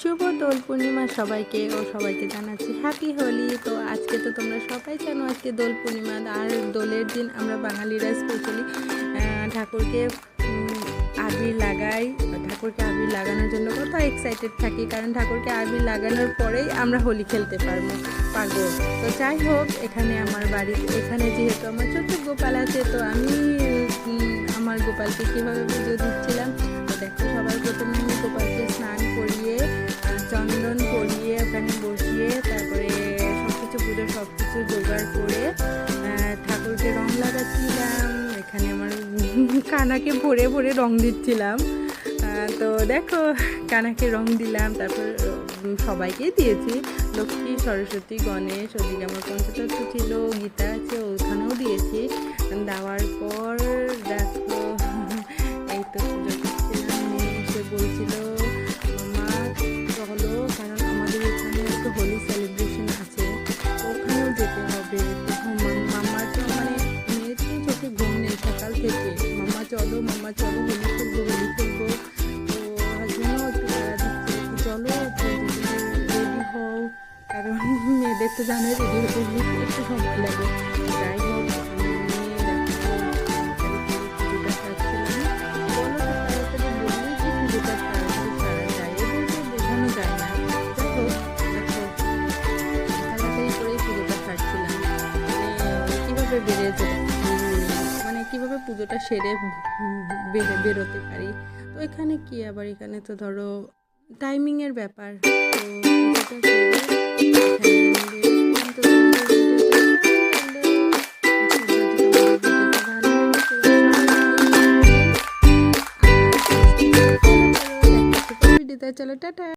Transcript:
শুভ দোল পূর্ণিমা সবাইকে জানাচ্ছি হ্যাপি হোলি। তো আজকে তো তোমরা সবাই জানো আজকে দোল পূর্ণিমা, আর দোলের দিন আমরা বাঙালিরা স্পেশালি ঠাকুরকে আবির লাগাই। ঠাকুরকে আবির লাগানোর জন্য কত এক্সাইটেড থাকি, কারণ ঠাকুরকে আবির লাগানোর পরেই আমরা হোলি খেলতে পারবো। তো যাই হোক, এখানে আমার এখানে যেহেতু আমার ছোট গোপাল আছে, তো আমি আমার গোপালকে কীভাবে পুজো দিচ্ছিলাম তো দেখো। সবার প্রথমে আমি গোপালকে স্নান করিয়ে চন্দন করিয়ে ওখানে বসিয়ে তারপরে সব কিছু জোগাড় করে ঠাকুরকে রং লাগাচ্ছিলাম। এখানে আমার কানাকে ভরে ভরে রং দিচ্ছিলাম। তো দেখো, কানাকে রং দিলাম, তারপর সবাইকেই দিয়েছি, লক্ষ্মী, সরস্বতী, গণেশ, ওদিকে আমার পঞ্চতত্ত্ব ছিল, গীতা আছে, ওখানেও দিয়েছি। দেওয়ার পর দেখো এই তো পুজো করছিলাম। সে বলছিল মামা চলো, কারণ আমাদের এখানে একটু হোলি সেলিব্রেশন আছে, ওখানেও যেতে হবে। মামা তো মানে মেয়ের তো চোখে ঘুম নেই সকাল থেকে, মামা চলো হোলি খেলবো। তো হাজবেন্ডও একটু তারা দিচ্ছে, চলো রেডি হও, কারণ মেয়েদের তো জানো রেডি হতে একটু সময় লাগে। যাই হোক, মানে কিভাবে পুজোটা সেরে বেরোতে পারি। তো এখানে কি আবার, এখানে তো ধরো টাইমিংয়ের ব্যাপার। তো চলো টাটা।